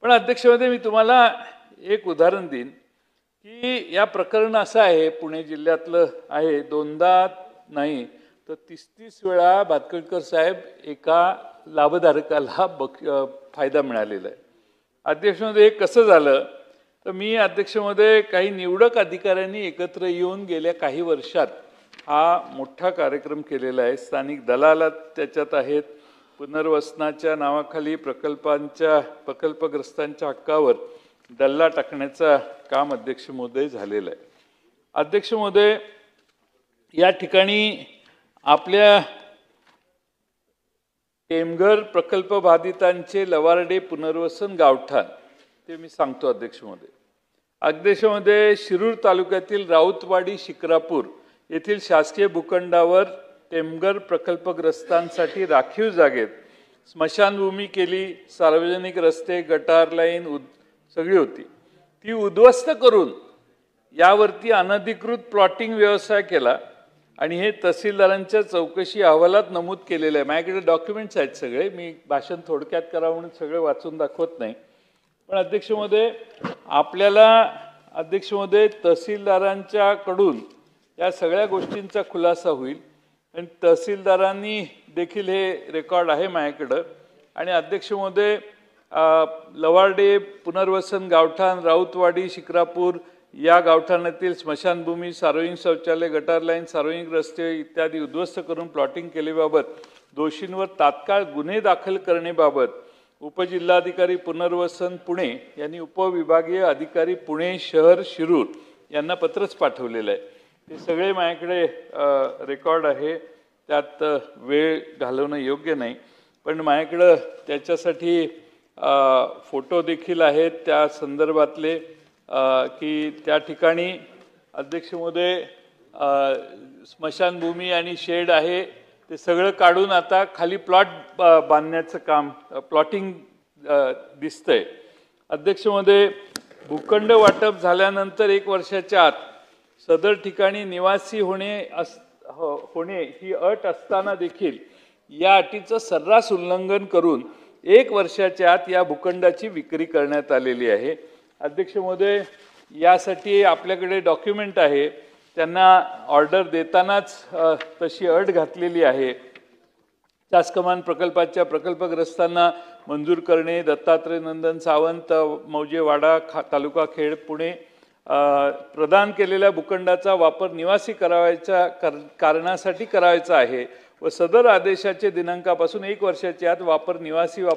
पण अध्यक्षमध्ये मी तुम्हाला एक उदाहरण देईन की या प्रकरण असं आहे, पुणे जिल्ह्यातलं आहे, दोनदा नाही तर 30 वेळा भातखळकर साहेब एका लाभधारकाला फायदा मिळालेला आहे. अध्यक्षमध्ये कसं झालं तर मी अध्यक्षमध्ये काही निवडक अधिकाऱ्यांनी एकत्र येऊन गेल्या काही वर्षात हा मोठा कार्यक्रम केलेला आहे. स्थानिक दलाला त्याच्यात आहेत. पुनर्वसनाच्या नावाखाली प्रकल्पग्रस्तांच्या हक्कावर डल्ला टाकण्याचा काम अध्यक्ष महोदय झालेलं आहे. अध्यक्ष महोदय, या ठिकाणी आपल्या टेमघर प्रकल्प बाधितांचे लवारडे पुनर्वसन गावठाण ते मी सांगतो अध्यक्ष महोदय. अध्यक्ष महोदय, शिरूर तालुक्यातील राऊतवाडी शिक्रापूर येथील शासकीय भूखंडावर टेमघर प्रकल्पग्रस्तांसाठी राखीव जागेत स्मशानभूमी केली. सार्वजनिक रस्ते, गटार लाईन सगळी होती. ती उद्ध्वस्त करून यावरती अनधिकृत प्लॉटिंग व्यवसाय केला आणि हे तहसीलदारांच्या चौकशी अहवालात नमूद केलेलं आहे. माझ्याकडे डॉक्युमेंट्स आहेत सगळे. मी भाषण थोडक्यात करावं म्हणून सगळे वाचून दाखवत नाही. पण अध्यक्ष महोदय, आपल्याला अध्यक्ष महोदय तहसीलदारांच्याकडून या सगळ्या गोष्टींचा खुलासा होईल आणि तहसीलदारांनी देखील हे रेकॉर्ड आहे माझ्याकडं. आणि अध्यक्ष महोदय, लवारडे पुनर्वसन गावठाण, राऊतवाडी शिक्रापूर या गावठाणातील स्मशानभूमी, सार्वजनिक शौचालय, गटार लाईन, सार्वजनिक रस्ते इत्यादी उद्ध्वस्त करून प्लॉटिंग केल्याबाबत दोषींवर तात्काळ गुन्हे दाखल करण्याबाबत उपजिल्हाधिकारी पुनर्वसन पुणे यांनी उपविभागीय अधिकारी पुणे शहर शिरूर यांना पत्रच पाठवलेलं आहे. ते सगळे माझ्याकडे रेकॉर्ड आहे. त्यात वेळ घालवणं योग्य नाही. पण माझ्याकडं त्याच्यासाठी फोटो देखील आहेत त्या संदर्भातले की त्या ठिकाणी अध्यक्ष महोदय स्मशानभूमी आणि शेड आहे ते सगळं काढून आता खाली प्लॉट बांधण्याचं काम प्लॉटिंग दिसतंय. अध्यक्ष महोदय, भूखंड वाटप झाल्यानंतर 1 वर्षाच्या आत सदर ठिकाणी निवासी होणे ही अट असताना देखील या अटीचं सर्रास उल्लंघन करून 1 वर्षाच्या आत या भूखंडाची विक्री करण्यात आलेली आहे. अध्यक्ष महोदय, यासाठी आपल्याकडे डॉक्युमेंट आहे. त्यांना ऑर्डर देतानाच तशी अट घातलेली आहे. चासकमान प्रकल्पाच्या प्रकल्पग्रस्तांना मंजूर करणे. दत्तात्रय नंदन सावंत, मौजेवाडा, तालुका खेड, पुणे प्रदान केलेल्या भूखंडाचा वापर निवासी कारणासाठी करायचा आहे व सदर आदेशाच्या दिनांकापासून 1 वर्षाच्या आत वापर निवासी